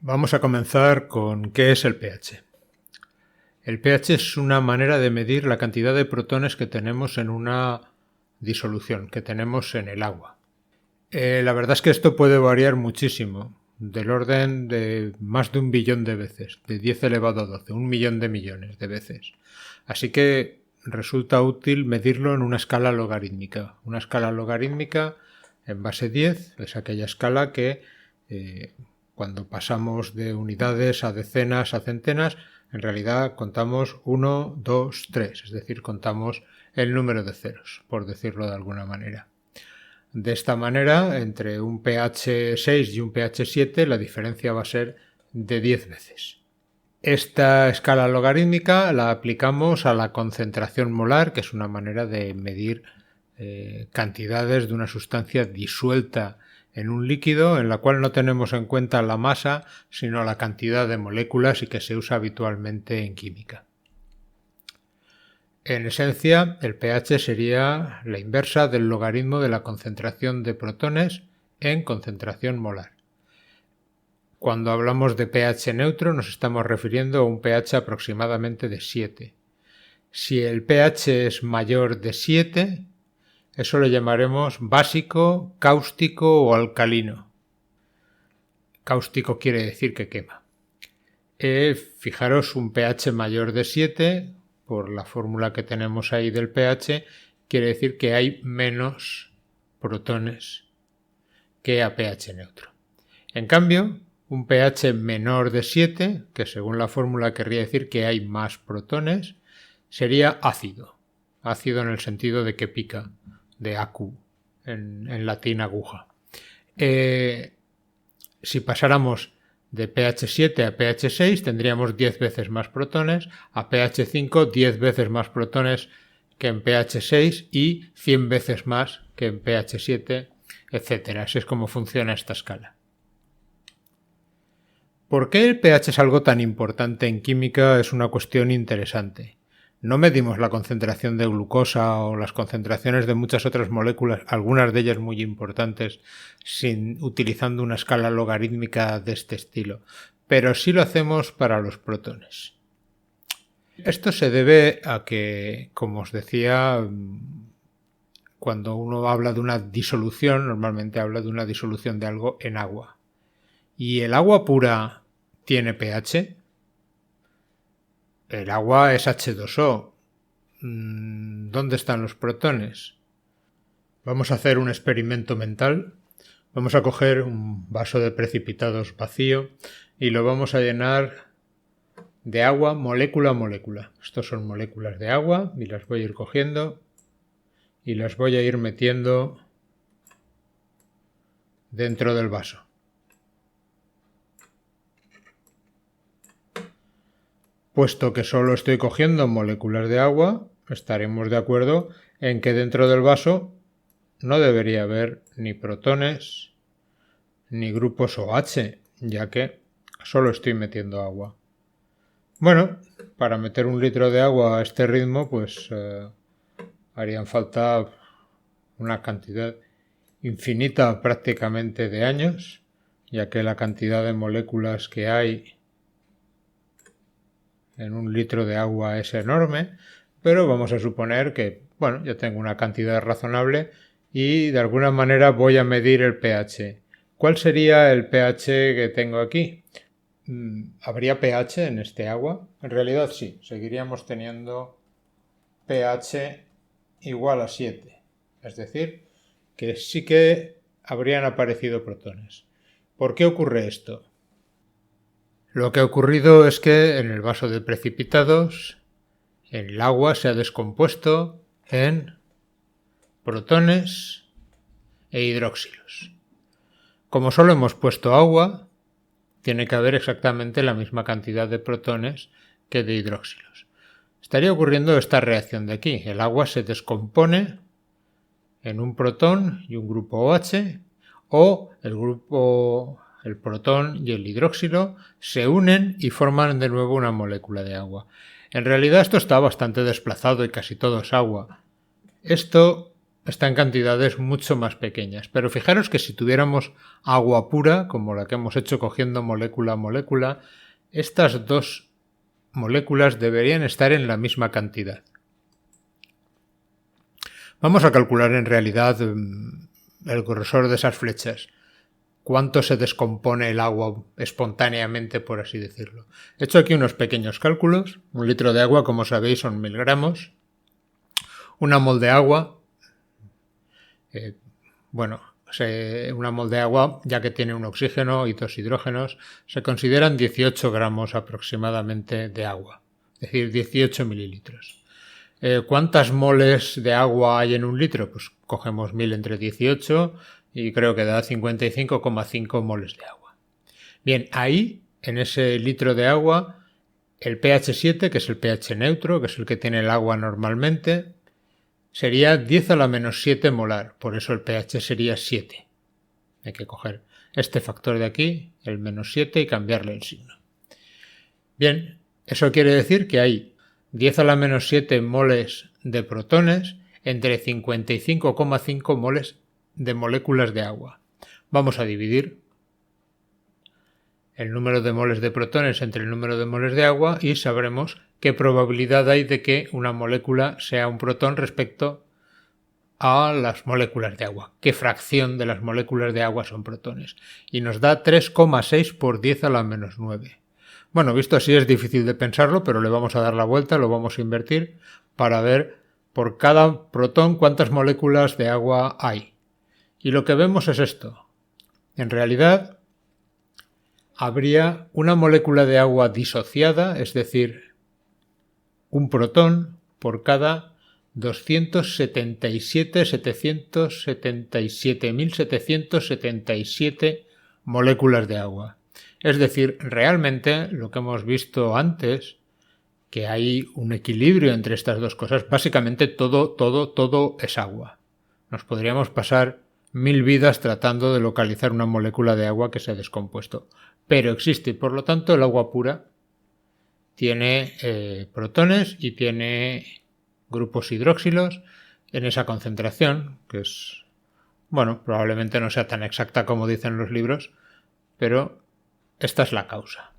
Vamos a comenzar con ¿qué es el pH? El pH es una manera de medir la cantidad de protones que tenemos en una disolución, que tenemos en el agua. La verdad es que esto puede variar muchísimo, del orden de más de 1 billón de veces, de 10 elevado a 12, 1 millón de millones de veces. Así que resulta útil medirlo en una escala logarítmica. Una escala logarítmica en base 10 es aquella escala que cuando pasamos de unidades a decenas a centenas, en realidad contamos 1, 2, 3, es decir, contamos el número de ceros, por decirlo de alguna manera. De esta manera, entre un pH 6 y un pH 7, la diferencia va a ser de 10 veces. Esta escala logarítmica la aplicamos a la concentración molar, que es una manera de medir cantidades de una sustancia disuelta en un líquido, en la cual no tenemos en cuenta la masa, sino la cantidad de moléculas y que se usa habitualmente en química. En esencia, el pH sería la inversa del logaritmo de la concentración de protones en concentración molar. Cuando hablamos de pH neutro nos estamos refiriendo a un pH aproximadamente de 7. Si el pH es mayor de 7, eso lo llamaremos básico, cáustico o alcalino. Cáustico quiere decir que quema. Fijaros, un pH mayor de 7, por la fórmula que tenemos ahí del pH, quiere decir que hay menos protones que a pH neutro. En cambio, un pH menor de 7, que según la fórmula querría decir que hay más protones, sería ácido. Ácido en el sentido de que pica, de acu, en latín aguja. Si pasáramos de pH 7 a pH 6 tendríamos 10 veces más protones, a pH 5 10 veces más protones que en pH 6 y 100 veces más que en pH 7, etc. Así es como funciona esta escala. ¿Por qué el pH es algo tan importante en química? Es una cuestión interesante. No medimos la concentración de glucosa o las concentraciones de muchas otras moléculas, algunas de ellas muy importantes, utilizando una escala logarítmica de este estilo, pero sí lo hacemos para los protones. Esto se debe a que, como os decía, cuando uno habla de una disolución, normalmente habla de una disolución de algo en agua. ¿Y el agua pura tiene pH? El agua es H2O. ¿Dónde están los protones? Vamos a hacer un experimento mental. Vamos a coger un vaso de precipitados vacío y lo vamos a llenar de agua molécula a molécula. Estos son moléculas de agua y las voy a ir cogiendo y las voy a ir metiendo dentro del vaso. Puesto que solo estoy cogiendo moléculas de agua, estaremos de acuerdo en que dentro del vaso no debería haber ni protones ni grupos OH, ya que solo estoy metiendo agua. Bueno, para meter 1 litro de agua a este ritmo, pues harían falta una cantidad infinita prácticamente de años, ya que la cantidad de moléculas que hay en 1 litro de agua es enorme, pero vamos a suponer que, bueno, yo tengo una cantidad razonable y de alguna manera voy a medir el pH. ¿Cuál sería el pH que tengo aquí? ¿Habría pH en este agua? En realidad sí, seguiríamos teniendo pH igual a 7. Es decir, que sí que habrían aparecido protones. ¿Por qué ocurre esto? Lo que ha ocurrido es que en el vaso de precipitados el agua se ha descompuesto en protones e hidróxilos. Como solo hemos puesto agua, tiene que haber exactamente la misma cantidad de protones que de hidróxilos. Estaría ocurriendo esta reacción de aquí. El agua se descompone en un protón y un grupo OH, o el protón y el hidróxilo se unen y forman de nuevo una molécula de agua. En realidad esto está bastante desplazado y casi todo es agua. Esto está en cantidades mucho más pequeñas. Pero fijaros que si tuviéramos agua pura, como la que hemos hecho cogiendo molécula a molécula, estas dos moléculas deberían estar en la misma cantidad. Vamos a calcular en realidad el grosor de esas flechas. Cuánto se descompone el agua espontáneamente, por así decirlo. He hecho aquí unos pequeños cálculos. 1 litro de agua, como sabéis, son 1000 gramos. Una mol de agua, una mol de agua, ya que tiene un oxígeno y 2 hidrógenos, se consideran 18 gramos aproximadamente de agua, es decir, 18 mililitros. ¿Cuántas moles de agua hay en un litro? Pues cogemos 1000 entre 18 y creo que da 55,5 moles de agua. Bien, ahí, en ese litro de agua, el pH 7, que es el pH neutro, que es el que tiene el agua normalmente, sería 10 a la menos 7 molar, por eso el pH sería 7. Hay que coger este factor de aquí, el menos 7, y cambiarle el signo. Bien, eso quiere decir que hay 10 a la menos 7 moles de protones entre 55,5 moles de moléculas de agua. Vamos a dividir el número de moles de protones entre el número de moles de agua y sabremos qué probabilidad hay de que una molécula sea un protón respecto a las moléculas de agua. ¿Qué fracción de las moléculas de agua son protones? Y nos da 3,6 por 10 a la menos 9. Bueno, visto así es difícil de pensarlo, pero le vamos a dar la vuelta, lo vamos a invertir para ver por cada protón cuántas moléculas de agua hay. Y lo que vemos es esto. En realidad habría una molécula de agua disociada, es decir, un protón por cada 277.777 moléculas de agua. Es decir, realmente lo que hemos visto antes, que hay un equilibrio entre estas dos cosas, básicamente todo es agua. Nos podríamos pasar 1000 vidas tratando de localizar una molécula de agua que se ha descompuesto. Pero existe, por lo tanto, el agua pura tiene protones y tiene grupos hidroxilos en esa concentración, que es, probablemente no sea tan exacta como dicen los libros, pero esta es la causa.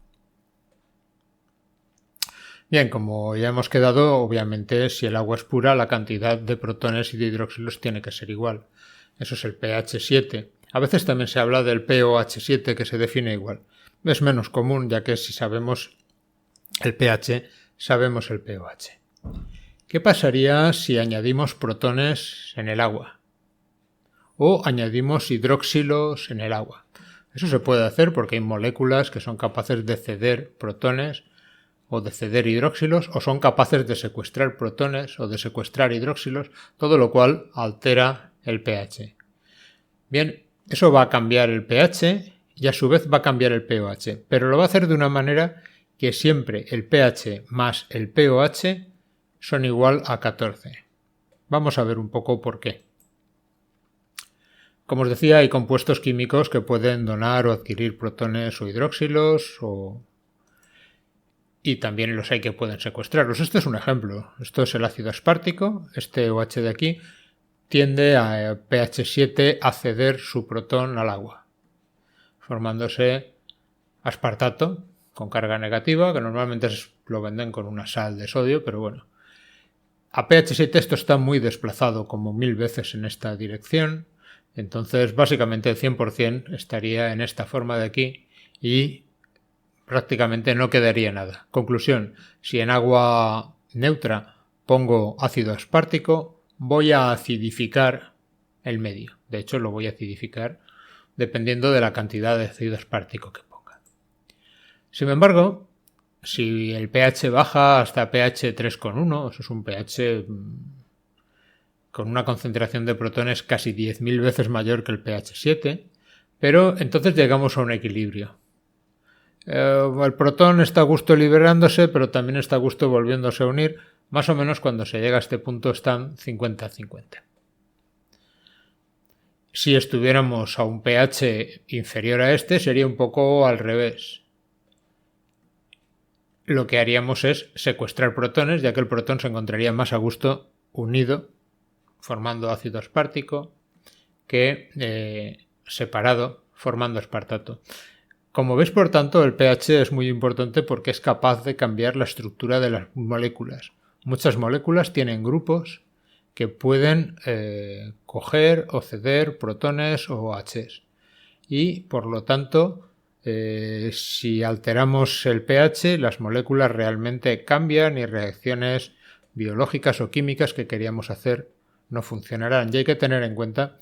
Bien, como ya hemos quedado, obviamente si el agua es pura, la cantidad de protones y de hidroxilos tiene que ser igual. Eso es el pH 7. A veces también se habla del pOH 7, que se define igual. Es menos común, ya que si sabemos el pH, sabemos el pOH. ¿Qué pasaría si añadimos protones en el agua? O añadimos hidróxilos en el agua. Eso se puede hacer porque hay moléculas que son capaces de ceder protones o de ceder hidróxilos, o son capaces de secuestrar protones o de secuestrar hidróxilos, todo lo cual altera el pH. Bien, eso va a cambiar el pH y a su vez va a cambiar el pOH, pero lo va a hacer de una manera que siempre el pH más el pOH son igual a 14. Vamos a ver un poco por qué. Como os decía, hay compuestos químicos que pueden donar o adquirir protones o hidróxilos y también los hay que pueden secuestrarlos. Este es un ejemplo. Esto es el ácido aspartico. Este OH de aquí tiende a pH 7 a ceder su protón al agua, formándose aspartato con carga negativa, que normalmente lo venden con una sal de sodio, pero bueno. A pH 7 esto está muy desplazado, como 1000 veces en esta dirección. Entonces, básicamente el 100% estaría en esta forma de aquí y prácticamente no quedaría nada. Conclusión, si en agua neutra pongo ácido aspartico, voy a acidificar el medio. De hecho, lo voy a acidificar dependiendo de la cantidad de ácido aspartico que ponga. Sin embargo, si el pH baja hasta pH 3,1, eso es un pH con una concentración de protones casi 10.000 veces mayor que el pH 7, pero entonces llegamos a un equilibrio. El protón está a gusto liberándose, pero también está a gusto volviéndose a unir. Más o menos cuando se llega a este punto están 50-50. Si estuviéramos a un pH inferior a este, sería un poco al revés. Lo que haríamos es secuestrar protones, ya que el protón se encontraría más a gusto unido formando ácido aspartico, que separado formando aspartato. Como veis, por tanto, el pH es muy importante porque es capaz de cambiar la estructura de las moléculas. Muchas moléculas tienen grupos que pueden coger o ceder protones o OHs. Y, por lo tanto, si alteramos el pH, las moléculas realmente cambian y reacciones biológicas o químicas que queríamos hacer no funcionarán. Y hay que tener en cuenta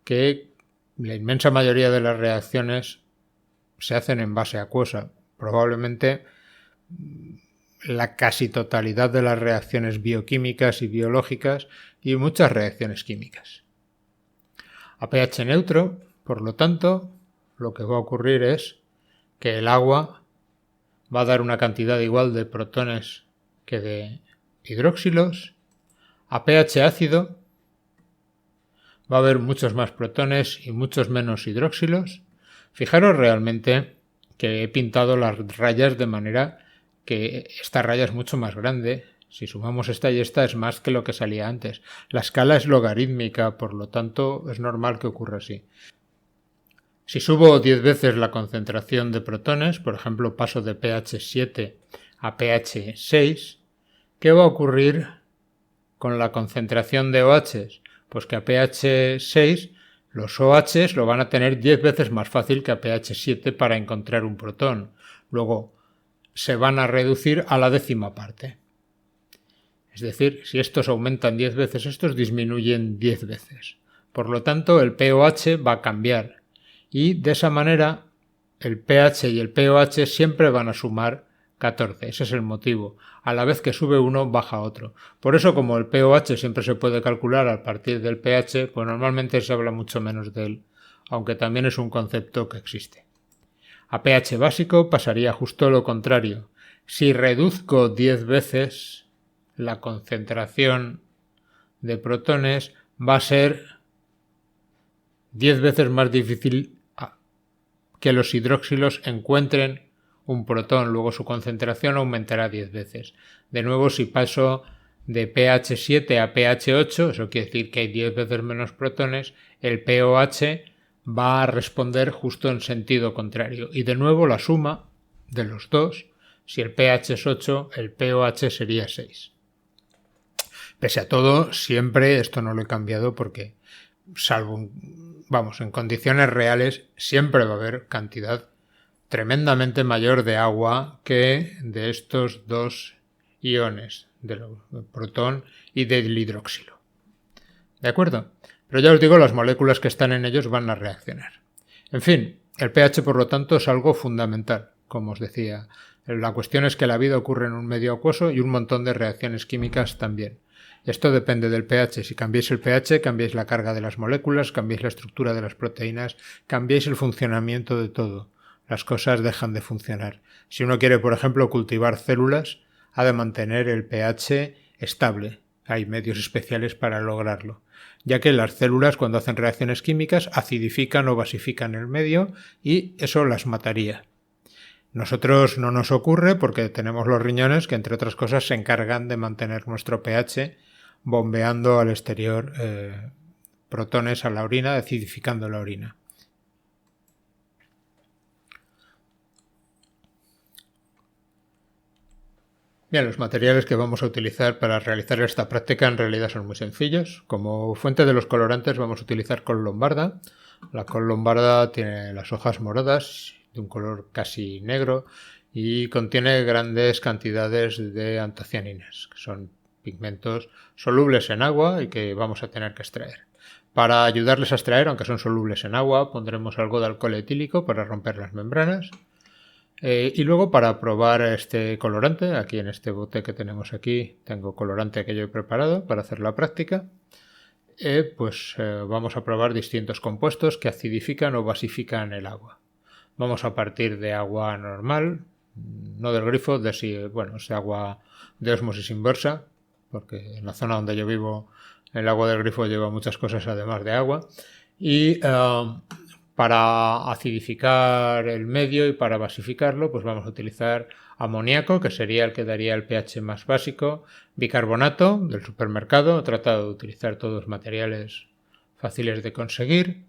que la inmensa mayoría de las reacciones se hacen en base acuosa. Probablemente la casi totalidad de las reacciones bioquímicas y biológicas y muchas reacciones químicas. A pH neutro, por lo tanto, lo que va a ocurrir es que el agua va a dar una cantidad igual de protones que de hidróxilos. A pH ácido va a haber muchos más protones y muchos menos hidróxilos. Fijaros realmente que he pintado las rayas de manera que esta raya es mucho más grande. Si sumamos esta y esta es más que lo que salía antes. La escala es logarítmica, por lo tanto es normal que ocurra así. Si subo 10 veces la concentración de protones, por ejemplo paso de pH 7 a pH 6, ¿qué va a ocurrir con la concentración de OHs? Pues que a pH 6 los OHs lo van a tener 10 veces más fácil que a pH 7 para encontrar un protón. Luego se van a reducir a la décima parte. Es decir, si estos aumentan 10 veces, estos disminuyen 10 veces. Por lo tanto, el pOH va a cambiar. Y de esa manera, el pH y el pOH siempre van a sumar 14. Ese es el motivo. A la vez que sube uno, baja otro. Por eso, como el pOH siempre se puede calcular a partir del pH, pues normalmente se habla mucho menos de él, aunque también es un concepto que existe. A pH básico pasaría justo lo contrario. Si reduzco 10 veces la concentración de protones, va a ser 10 veces más difícil que los hidróxilos encuentren un protón. Luego su concentración aumentará 10 veces. De nuevo, si paso de pH 7 a pH 8, eso quiere decir que hay 10 veces menos protones, el pOH va a responder justo en sentido contrario. Y de nuevo la suma de los dos, si el pH es 8, el pOH sería 6. Pese a todo, siempre, esto no lo he cambiado porque, salvo, en condiciones reales, siempre va a haber cantidad tremendamente mayor de agua que de estos dos iones, del protón y del hidróxilo. ¿De acuerdo? Pero ya os digo, las moléculas que están en ellos van a reaccionar. En fin, el pH, por lo tanto, es algo fundamental, como os decía. La cuestión es que la vida ocurre en un medio acuoso y un montón de reacciones químicas también. Esto depende del pH. Si cambiáis el pH, cambiáis la carga de las moléculas, cambiáis la estructura de las proteínas, cambiáis el funcionamiento de todo. Las cosas dejan de funcionar. Si uno quiere, por ejemplo, cultivar células, ha de mantener el pH estable. Hay medios especiales para lograrlo, ya que las células, cuando hacen reacciones químicas, acidifican o basifican el medio y eso las mataría. Nosotros no nos ocurre porque tenemos los riñones que, entre otras cosas, se encargan de mantener nuestro pH bombeando al exterior protones a la orina, acidificando la orina. Bien, los materiales que vamos a utilizar para realizar esta práctica en realidad son muy sencillos. Como fuente de los colorantes vamos a utilizar col lombarda. La col lombarda tiene las hojas moradas, de un color casi negro, y contiene grandes cantidades de antocianinas, que son pigmentos solubles en agua y que vamos a tener que extraer. Para ayudarles a extraer, aunque son solubles en agua, pondremos algo de alcohol etílico para romper las membranas. Y luego, para probar este colorante, aquí en este bote que tenemos aquí tengo colorante que yo he preparado para hacer la práctica. Vamos a probar distintos compuestos que acidifican o basifican el agua. Vamos a partir de agua normal, no del grifo, es agua de ósmosis inversa, porque en la zona donde yo vivo el agua del grifo lleva muchas cosas además de agua. Y para acidificar el medio y para basificarlo, pues vamos a utilizar amoníaco, que sería el que daría el pH más básico, bicarbonato del supermercado, he tratado de utilizar todos materiales fáciles de conseguir,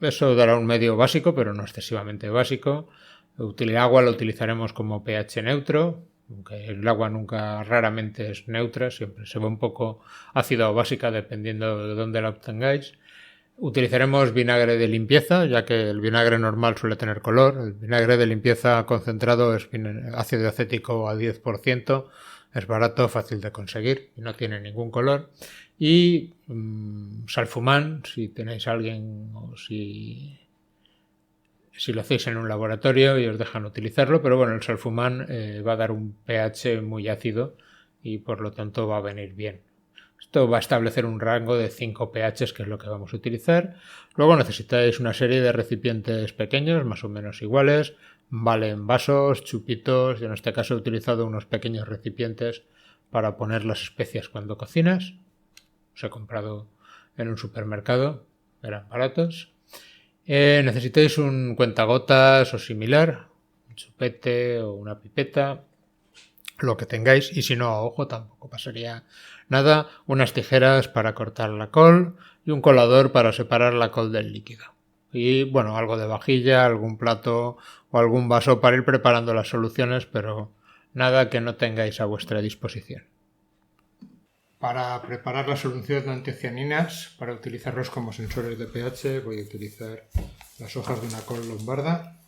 eso dará un medio básico, pero no excesivamente básico. El agua lo utilizaremos como pH neutro, aunque el agua raramente es neutra, siempre se va un poco ácida o básica dependiendo de dónde la obtengáis. Utilizaremos vinagre de limpieza, ya que el vinagre normal suele tener color. El vinagre de limpieza concentrado es ácido acético a 10%, es barato, fácil de conseguir y no tiene ningún color. Y salfumán, si tenéis alguien o si lo hacéis en un laboratorio y os dejan utilizarlo, pero bueno, el salfumán va a dar un pH muy ácido y por lo tanto va a venir bien. Esto va a establecer un rango de 5 pHs, que es lo que vamos a utilizar. Luego necesitáis una serie de recipientes pequeños, más o menos iguales. Valen vasos, chupitos. Yo en este caso he utilizado unos pequeños recipientes para poner las especias cuando cocinas. Los he comprado en un supermercado, eran baratos. Necesitáis un cuentagotas o similar, un chupete o una pipeta, lo que tengáis, y si no a ojo tampoco pasaría nada, unas tijeras para cortar la col y un colador para separar la col del líquido. Y bueno, algo de vajilla, algún plato o algún vaso para ir preparando las soluciones, pero nada que no tengáis a vuestra disposición. Para preparar la solución de antocianinas, para utilizarlos como sensores de pH, voy a utilizar las hojas de una col lombarda.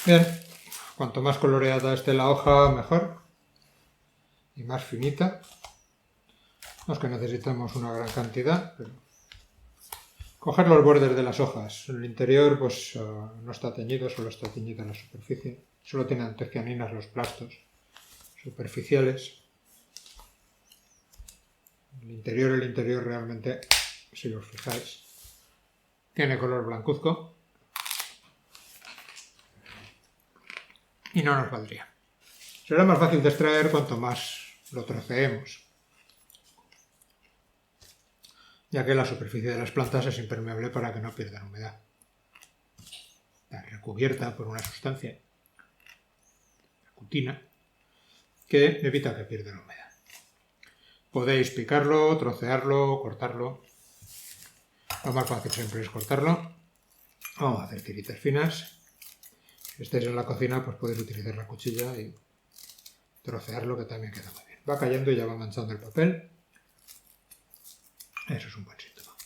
Bien, cuanto más coloreada esté la hoja, mejor. Y más finita. No es que necesitemos una gran cantidad, pero coger los bordes de las hojas. El interior pues no está teñido, solo está teñida la superficie. Solo tienen antocianinas los plastos superficiales. El interior realmente, si os fijáis, tiene color blancuzco y no nos valdría. Será más fácil de extraer cuanto más lo troceemos, ya que la superficie de las plantas es impermeable para que no pierdan humedad. Está recubierta por una sustancia, la cutina, que evita que pierda la humedad. Podéis picarlo, trocearlo, cortarlo. Lo más fácil siempre es cortarlo. Vamos a hacer tiritas finas. Si estáis en la cocina, pues podéis utilizar la cuchilla y trocearlo, que también queda muy bien. Va cayendo y ya va manchando el papel. Eso es un buen síntoma.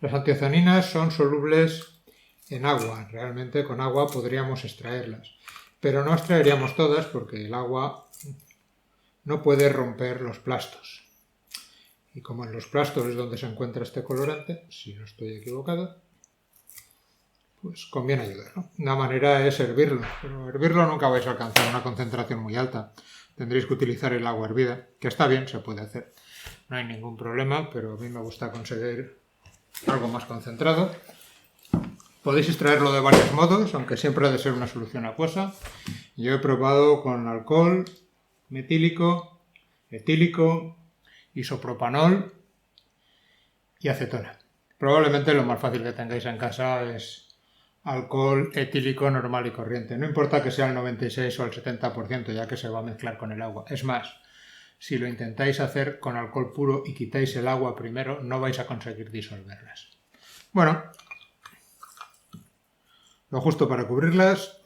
Las antocianinas son solubles en agua. Realmente con agua podríamos extraerlas. Pero no extraeríamos todas porque el agua no puede romper los plastos. Y como en los plastos es donde se encuentra este colorante, si no estoy equivocado, pues conviene ayudarlo. Una manera es hervirlo, pero hervirlo nunca vais a alcanzar una concentración muy alta. Tendréis que utilizar el agua hervida, que está bien, se puede hacer. No hay ningún problema, pero a mí me gusta conseguir algo más concentrado. Podéis extraerlo de varios modos, aunque siempre ha de ser una solución acuosa. Yo he probado con alcohol, metílico, etílico, isopropanol y acetona. Probablemente lo más fácil que tengáis en casa es alcohol etílico normal y corriente. No importa que sea el 96 o el 70%, ya que se va a mezclar con el agua. Es más, si lo intentáis hacer con alcohol puro y quitáis el agua primero, no vais a conseguir disolverlas. Bueno, lo justo para cubrirlas.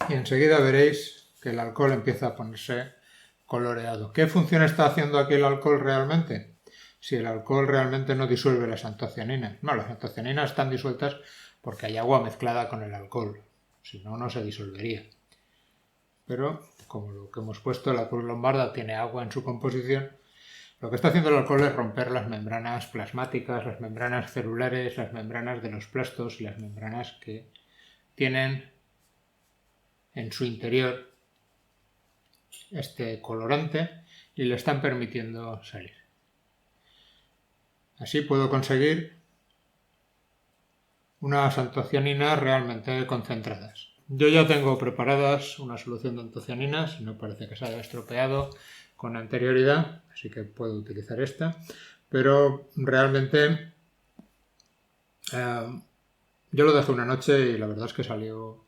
Y enseguida veréis que el alcohol empieza a ponerse coloreado. ¿Qué función está haciendo aquí el alcohol realmente? Si el alcohol realmente no disuelve las antocianinas. No, las antocianinas están disueltas porque hay agua mezclada con el alcohol. Si no, no se disolvería. Pero, como lo que hemos puesto, la col lombarda tiene agua en su composición, lo que está haciendo el alcohol es romper las membranas plasmáticas, las membranas celulares, las membranas de los plastos y las membranas que tienen en su interior este colorante y le están permitiendo salir. Así puedo conseguir unas antocianinas realmente concentradas. Yo ya tengo preparadas una solución de antocianinas, no parece que se haya estropeado con anterioridad, así que puedo utilizar esta, pero realmente Yo lo dejé una noche y la verdad es que salió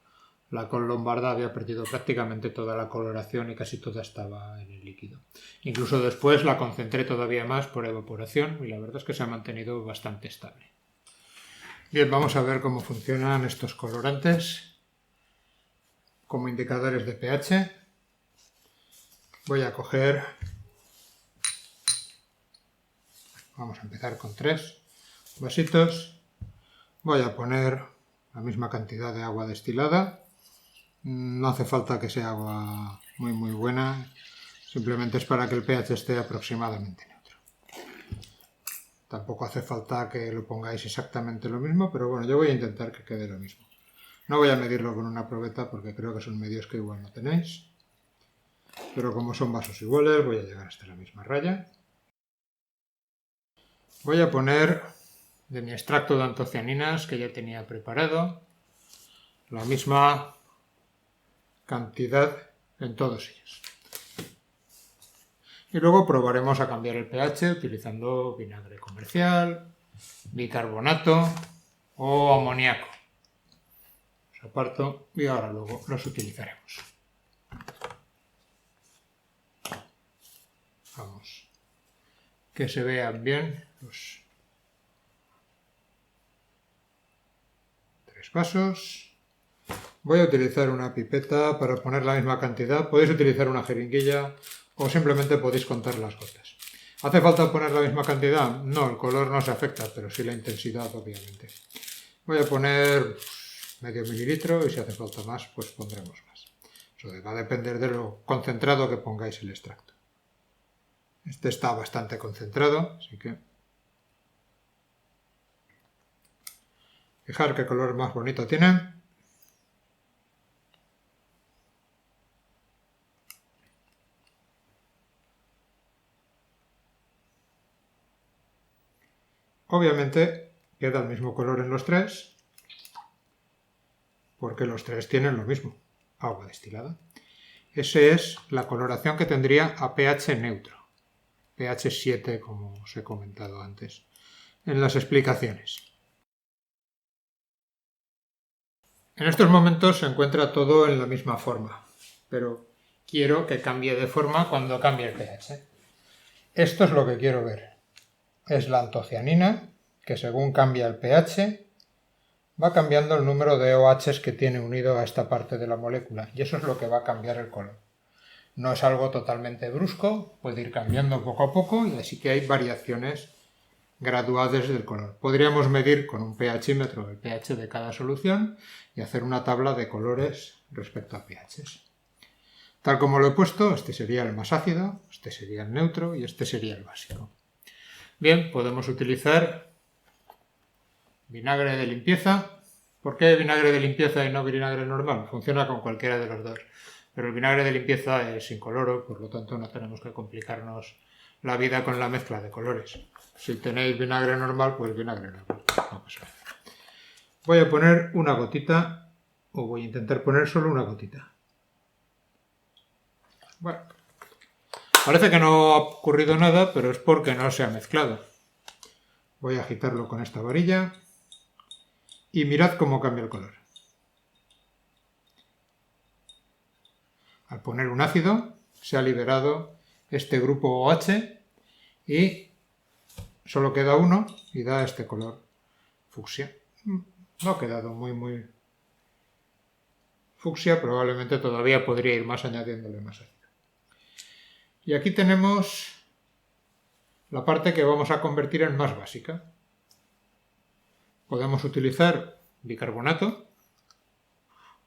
la col lombarda, había perdido prácticamente toda la coloración y casi toda estaba en el líquido. Incluso después la concentré todavía más por evaporación y la verdad es que se ha mantenido bastante estable. Bien, vamos a ver cómo funcionan estos colorantes como indicadores de pH. Voy a coger, vamos a empezar con 3 vasitos. Voy a poner la misma cantidad de agua destilada. No hace falta que sea agua muy buena, simplemente es para que el pH esté aproximadamente neutro. Tampoco hace falta que lo pongáis exactamente lo mismo, pero bueno, yo voy a intentar que quede lo mismo. No voy a medirlo con una probeta porque creo que son medios que igual no tenéis. Pero como son vasos iguales, voy a llegar hasta la misma raya. Voy a poner de mi extracto de antocianinas que ya tenía preparado la misma cantidad en todos ellos. Y luego probaremos a cambiar el pH utilizando vinagre comercial, bicarbonato o amoníaco. Los aparto y ahora luego los utilizaremos. Vamos, que se vean bien los 3 vasos. Voy a utilizar una pipeta para poner la misma cantidad. Podéis utilizar una jeringuilla o simplemente podéis contar las gotas. ¿Hace falta poner la misma cantidad? No, el color no se afecta, pero sí la intensidad, obviamente. Voy a poner medio mililitro y si hace falta más, pues pondremos más. Eso va a depender de lo concentrado que pongáis el extracto. Este está bastante concentrado, así que fijar qué color más bonito tiene. Obviamente queda el mismo color en los 3, porque los 3 tienen lo mismo, agua destilada. Esa es la coloración que tendría a pH neutro, pH 7 como os he comentado antes en las explicaciones. En estos momentos se encuentra todo en la misma forma, pero quiero que cambie de forma cuando cambie el pH. Esto es lo que quiero ver. Es la antocianina, que según cambia el pH, va cambiando el número de OHs que tiene unido a esta parte de la molécula, y eso es lo que va a cambiar el color. No es algo totalmente brusco, puede ir cambiando poco a poco, y así que hay variaciones graduadas del color. Podríamos medir con un pHímetro el pH de cada solución y hacer una tabla de colores respecto a pHs. Tal como lo he puesto, este sería el más ácido, este sería el neutro y este sería el básico. Bien, podemos utilizar vinagre de limpieza. ¿Por qué vinagre de limpieza y no vinagre normal? Funciona con cualquiera de los dos. Pero el vinagre de limpieza es incoloro, por lo tanto no tenemos que complicarnos la vida con la mezcla de colores. Si tenéis vinagre normal, pues vinagre normal. No pasa nada. Voy a poner una gotita, o voy a intentar poner solo una gotita. Bueno, parece que no ha ocurrido nada, pero es porque no se ha mezclado. Voy a agitarlo con esta varilla y mirad cómo cambia el color. Al poner un ácido se ha liberado este grupo OH y solo queda uno y da este color fucsia. No ha quedado muy fucsia, probablemente todavía podría ir más añadiéndole más ácido. Y aquí tenemos la parte que vamos a convertir en más básica. Podemos utilizar bicarbonato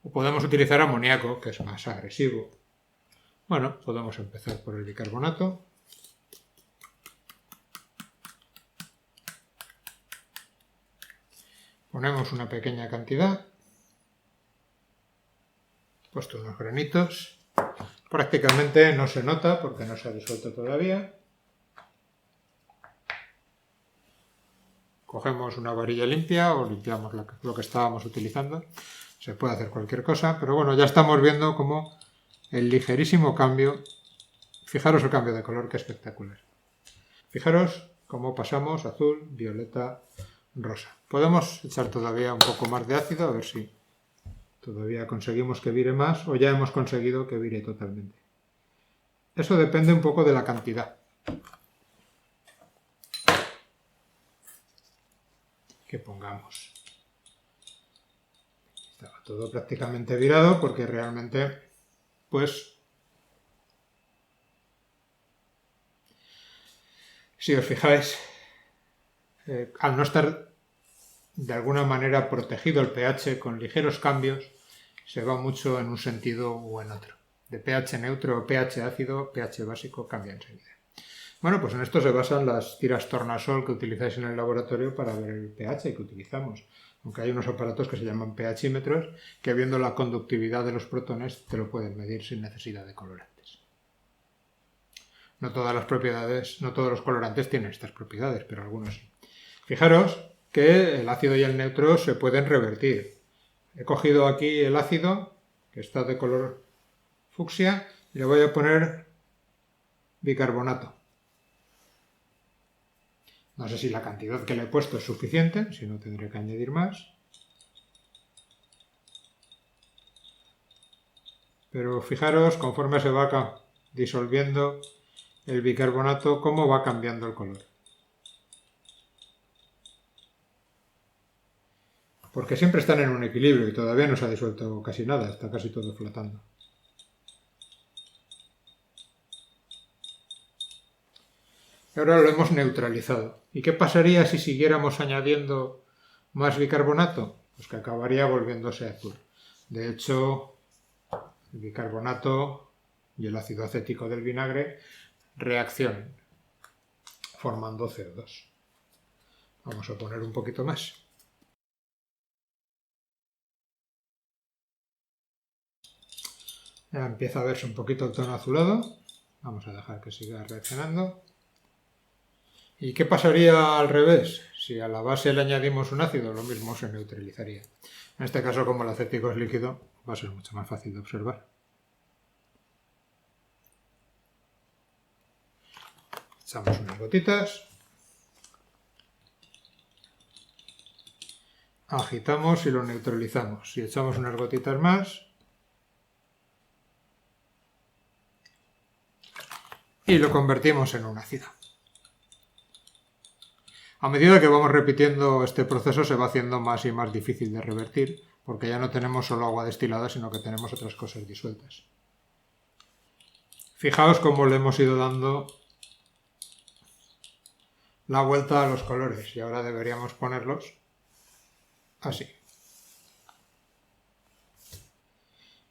o podemos utilizar amoníaco, que es más agresivo. Bueno, podemos empezar por el bicarbonato. Ponemos una pequeña cantidad. He puesto unos granitos. Prácticamente no se nota porque no se ha disuelto todavía. Cogemos una varilla limpia o limpiamos lo que estábamos utilizando. Se puede hacer cualquier cosa, pero bueno, ya estamos viendo como el ligerísimo cambio. Fijaros el cambio de color, qué espectacular. Fijaros cómo pasamos azul, violeta, rosa. Podemos echar todavía un poco más de ácido, a ver si todavía conseguimos que vire más o ya hemos conseguido que vire totalmente. Eso depende un poco de la cantidad que pongamos. Estaba todo prácticamente virado porque realmente, pues, si os fijáis, al no estar de alguna manera protegido el pH con ligeros cambios, se va mucho en un sentido u en otro. De pH neutro o pH ácido, pH básico cambia enseguida. Bueno, pues en esto se basan las tiras tornasol que utilizáis en el laboratorio para ver el pH que utilizamos. Aunque hay unos aparatos que se llaman pHímetros que viendo la conductividad de los protones te lo pueden medir sin necesidad de colorantes. No todas las propiedades, no todos los colorantes tienen estas propiedades, pero algunos sí. Fijaros que el ácido y el neutro se pueden revertir. He cogido aquí el ácido, que está de color fucsia, y le voy a poner bicarbonato. No sé si la cantidad que le he puesto es suficiente, si no tendré que añadir más. Pero fijaros, conforme se va disolviendo el bicarbonato, cómo va cambiando el color. Porque siempre están en un equilibrio y todavía no se ha disuelto casi nada, está casi todo flotando. Ahora lo hemos neutralizado. ¿Y qué pasaría si siguiéramos añadiendo más bicarbonato? Pues que acabaría volviéndose azul. De hecho, el bicarbonato y el ácido acético del vinagre reaccionan formando CO2. Vamos a poner un poquito más. Ya empieza a verse un poquito el tono azulado. Vamos a dejar que siga reaccionando. ¿Y qué pasaría al revés? Si a la base le añadimos un ácido, lo mismo se neutralizaría. En este caso, como el acético es líquido, va a ser mucho más fácil de observar. Echamos unas gotitas. Agitamos y lo neutralizamos. Si echamos unas gotitas más. Y lo convertimos en un ácido. A medida que vamos repitiendo este proceso se va haciendo más y más difícil de revertir, porque ya no tenemos solo agua destilada, sino que tenemos otras cosas disueltas. Fijaos cómo le hemos ido dando la vuelta a los colores y ahora deberíamos ponerlos así.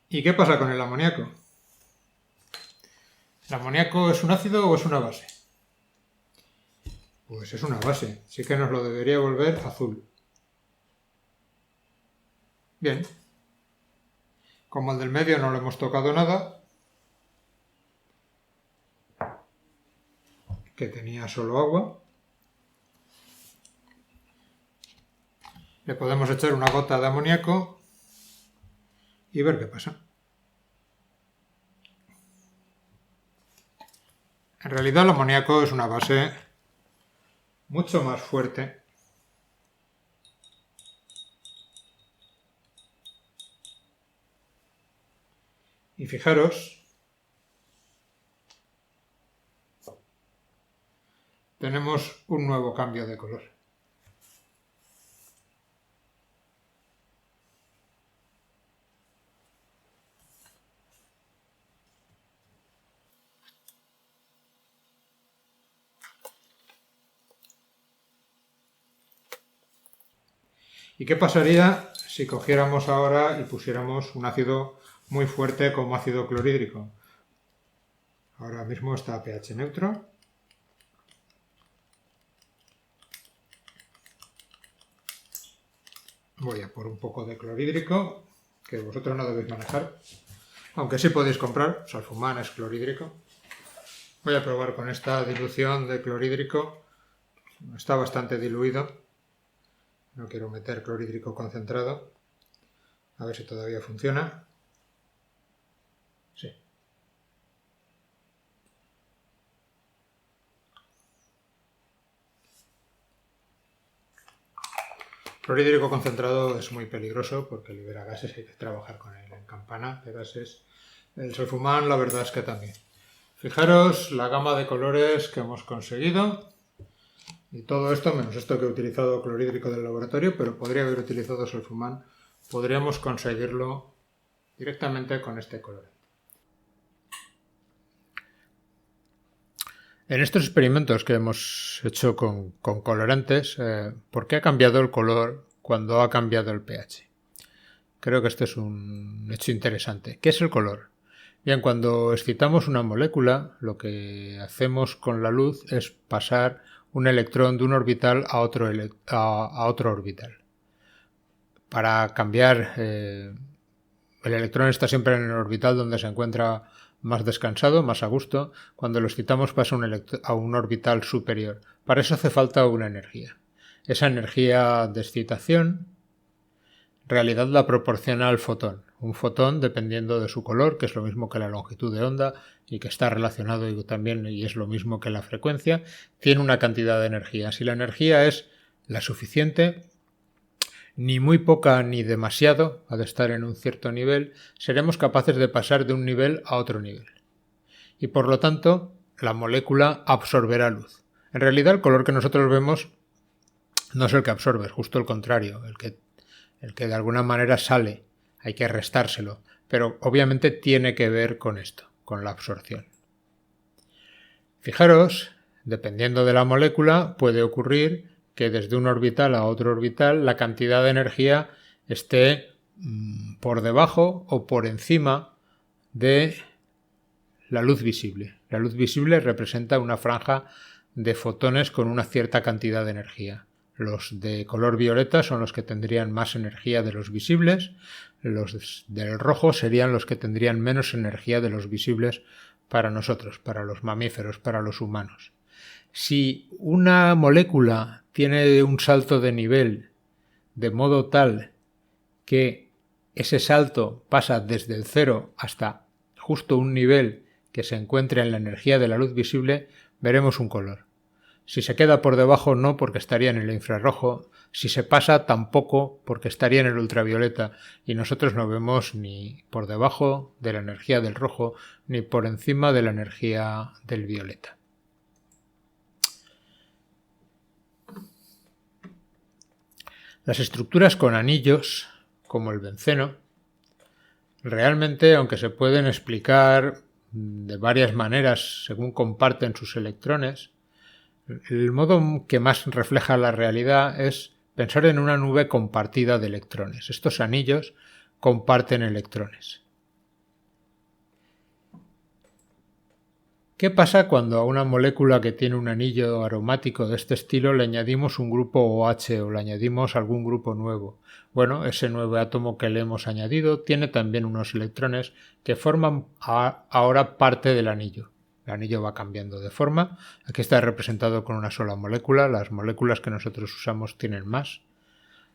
¿Y qué pasa con el amoníaco? ¿El amoníaco es un ácido o es una base? Pues es una base, sí que nos lo debería volver azul. Bien. Como el del medio no le hemos tocado nada, que tenía solo agua, le podemos echar una gota de amoníaco y ver qué pasa. En realidad el amoníaco es una base mucho más fuerte y fijaros, tenemos un nuevo cambio de color. ¿Y qué pasaría si cogiéramos ahora y pusiéramos un ácido muy fuerte como ácido clorhídrico? Ahora mismo está a pH neutro. Voy a por un poco de clorhídrico, que vosotros no debéis manejar, aunque sí podéis comprar, Salfumán es clorhídrico. Voy a probar con esta dilución de clorhídrico, está bastante diluido. No quiero meter clorhídrico concentrado. A ver si todavía funciona. Sí. Clorhídrico concentrado es muy peligroso porque libera gases, hay que trabajar con él en campana de gases. El sulfumán, la verdad es que también. Fijaros la gama de colores que hemos conseguido. Y todo esto, menos esto que he utilizado clorhídrico del laboratorio, pero podría haber utilizado sulfumán, podríamos conseguirlo directamente con este colorante. En estos experimentos que hemos hecho con colorantes, ¿por qué ha cambiado el color cuando ha cambiado el pH? Creo que este es un hecho interesante. ¿Qué es el color? Bien, cuando excitamos una molécula, lo que hacemos con la luz es pasar un electrón de un orbital a otro orbital. Para cambiar, el electrón está siempre en el orbital donde se encuentra más descansado, más a gusto. Cuando lo excitamos pasa a un orbital superior. Para eso hace falta una energía. Esa energía de excitación en realidad la proporciona el fotón. Un fotón, dependiendo de su color, que es lo mismo que la longitud de onda y que está relacionado y es lo mismo que la frecuencia, tiene una cantidad de energía. Si la energía es la suficiente, ni muy poca ni demasiado, ha de estar en un cierto nivel, seremos capaces de pasar de un nivel a otro nivel. Y por lo tanto, la molécula absorberá luz. En realidad, el color que nosotros vemos no es el que absorbe, es justo el contrario, el que de alguna manera sale, hay que restárselo, pero obviamente tiene que ver con esto, con la absorción. Fijaros, dependiendo de la molécula, puede ocurrir que desde un orbital a otro orbital la cantidad de energía esté por debajo o por encima de la luz visible. La luz visible representa una franja de fotones con una cierta cantidad de energía. Los de color violeta son los que tendrían más energía de los visibles, los del rojo serían los que tendrían menos energía de los visibles para nosotros, para los mamíferos, para los humanos. Si una molécula tiene un salto de nivel de modo tal que ese salto pasa desde el cero hasta justo un nivel que se encuentre en la energía de la luz visible, veremos un color. Si se queda por debajo, no, porque estaría en el infrarrojo. Si se pasa, tampoco, porque estaría en el ultravioleta. Y nosotros no vemos ni por debajo de la energía del rojo, ni por encima de la energía del violeta. Las estructuras con anillos, como el benceno, realmente, aunque se pueden explicar de varias maneras según comparten sus electrones, el modo que más refleja la realidad es pensar en una nube compartida de electrones. Estos anillos comparten electrones. ¿Qué pasa cuando a una molécula que tiene un anillo aromático de este estilo le añadimos un grupo OH o le añadimos algún grupo nuevo? Bueno, ese nuevo átomo que le hemos añadido tiene también unos electrones que forman ahora parte del anillo. El anillo va cambiando de forma. Aquí está representado con una sola molécula. Las moléculas que nosotros usamos tienen más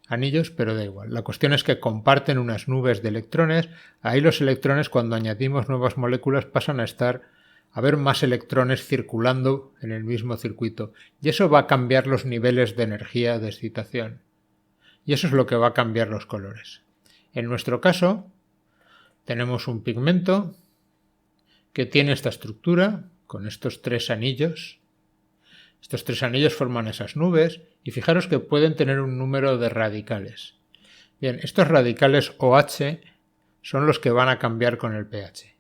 anillos, pero da igual. La cuestión es que comparten unas nubes de electrones. Ahí los electrones, cuando añadimos nuevas moléculas, pasan a haber más electrones circulando en el mismo circuito. Y eso va a cambiar los niveles de energía de excitación. Y eso es lo que va a cambiar los colores. En nuestro caso, tenemos un pigmento que tiene esta estructura, con estos tres anillos. Estos tres anillos forman esas nubes y fijaros que pueden tener un número de radicales. Bien, estos radicales OH son los que van a cambiar con el pH.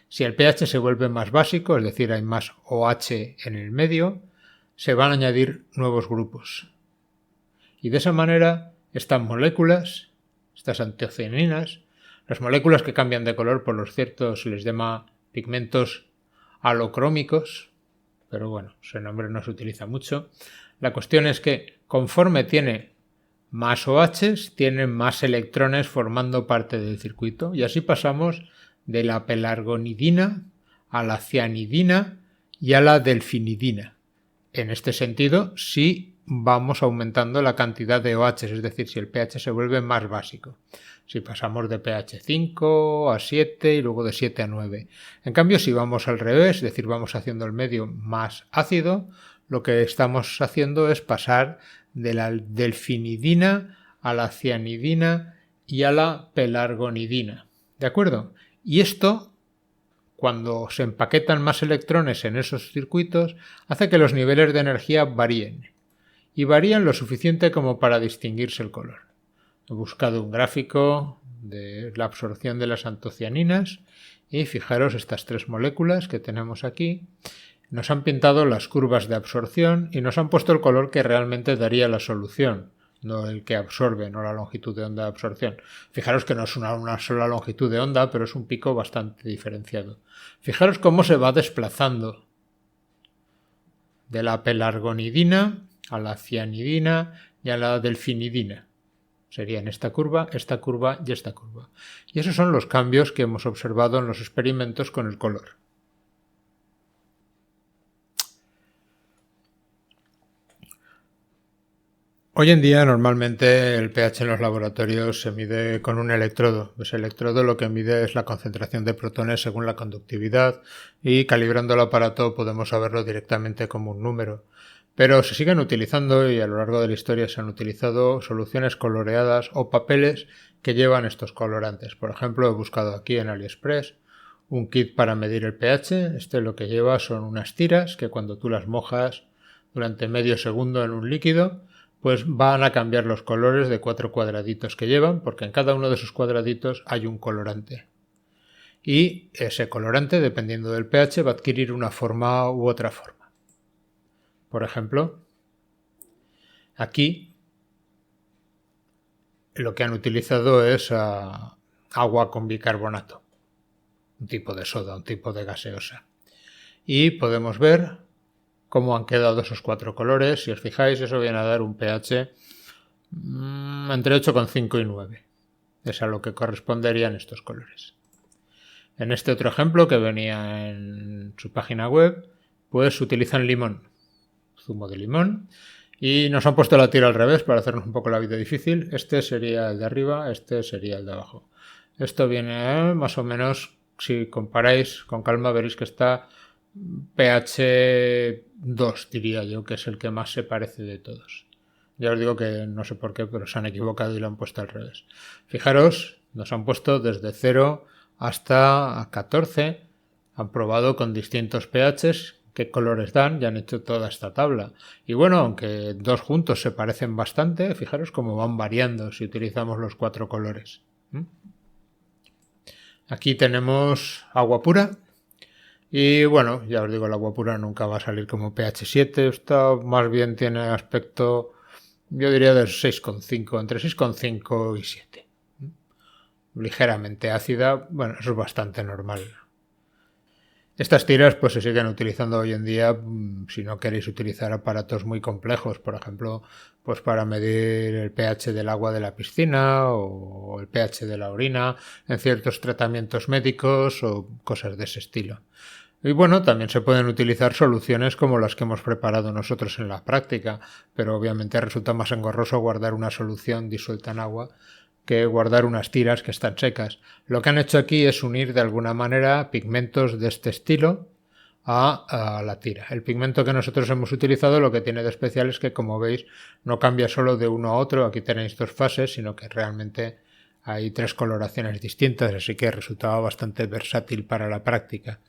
Si el pH se vuelve más básico, es decir, hay más OH en el medio, se van a añadir nuevos grupos. Y de esa manera, estas moléculas, estas antocianinas, las moléculas que cambian de color, por lo cierto, se les llama pigmentos halocrómicos, pero bueno, ese nombre no se utiliza mucho. La cuestión es que conforme tiene más OHs, tienen más electrones formando parte del circuito y así pasamos de la pelargonidina a la cianidina y a la delfinidina. En este sentido, sí vamos aumentando la cantidad de OHs, es decir, si el pH se vuelve más básico. Si pasamos de pH 5 a 7 y luego de 7 a 9. En cambio, si vamos al revés, es decir, vamos haciendo el medio más ácido, lo que estamos haciendo es pasar de la delfinidina a la cianidina y a la pelargonidina. ¿De acuerdo? Y esto, cuando se empaquetan más electrones en esos circuitos, hace que los niveles de energía varíen. Y varían lo suficiente como para distinguirse el color. He buscado un gráfico de la absorción de las antocianinas y fijaros estas tres moléculas que tenemos aquí. Nos han pintado las curvas de absorción y nos han puesto el color que realmente daría la solución, no el que absorbe, no la longitud de onda de absorción. Fijaros que no es una sola longitud de onda, pero es un pico bastante diferenciado. Fijaros cómo se va desplazando de la pelargonidina a la cianidina y a la delfinidina. Serían esta curva y esta curva. Y esos son los cambios que hemos observado en los experimentos con el color. Hoy en día normalmente el pH en los laboratorios se mide con un electrodo. Ese electrodo lo que mide es la concentración de protones según la conductividad y calibrando el aparato podemos saberlo directamente como un número. Pero se siguen utilizando y a lo largo de la historia se han utilizado soluciones coloreadas o papeles que llevan estos colorantes. Por ejemplo, he buscado aquí en AliExpress un kit para medir el pH. Este lo que lleva son unas tiras que cuando tú las mojas durante medio segundo en un líquido, pues van a cambiar los colores de 4 cuadraditos que llevan, porque en cada uno de esos cuadraditos hay un colorante. Y ese colorante, dependiendo del pH, va a adquirir una forma u otra forma. Por ejemplo, aquí lo que han utilizado es agua con bicarbonato, un tipo de soda, un tipo de gaseosa. Y podemos ver cómo han quedado esos 4 colores. Si os fijáis, eso viene a dar un pH entre 8,5 y 9. Es a lo que corresponderían estos colores. En este otro ejemplo que venía en su página web, pues utilizan limón, zumo de limón, y nos han puesto la tira al revés para hacernos un poco la vida difícil. Este sería el de arriba, este sería el de abajo. Esto viene más o menos, si comparáis con calma veréis que está pH 2, diría yo, que es el que más se parece de todos. Ya os digo que no sé por qué, pero se han equivocado y lo han puesto al revés. Fijaros, nos han puesto desde 0 hasta 14. Han probado con distintos pHs qué colores dan y han hecho toda esta tabla. Y bueno, aunque dos juntos se parecen bastante, fijaros cómo van variando si utilizamos los 4 colores. Aquí tenemos agua pura. Y bueno, ya os digo, el agua pura nunca va a salir como pH 7. Esta más bien tiene aspecto, yo diría, de 6,5, entre 6,5 y 7. Ligeramente ácida, bueno, eso es bastante normal. Estas tiras pues se siguen utilizando hoy en día si no queréis utilizar aparatos muy complejos, por ejemplo, pues para medir el pH del agua de la piscina o el pH de la orina en ciertos tratamientos médicos o cosas de ese estilo. Y bueno, también se pueden utilizar soluciones como las que hemos preparado nosotros en la práctica, pero obviamente resulta más engorroso guardar una solución disuelta en agua que guardar unas tiras que están secas. Lo que han hecho aquí es unir de alguna manera pigmentos de este estilo a la tira. El pigmento que nosotros hemos utilizado lo que tiene de especial es que, como veis, no cambia solo de uno a otro, aquí tenéis 2 fases, sino que realmente hay 3 coloraciones distintas, así que resultaba bastante versátil para la práctica.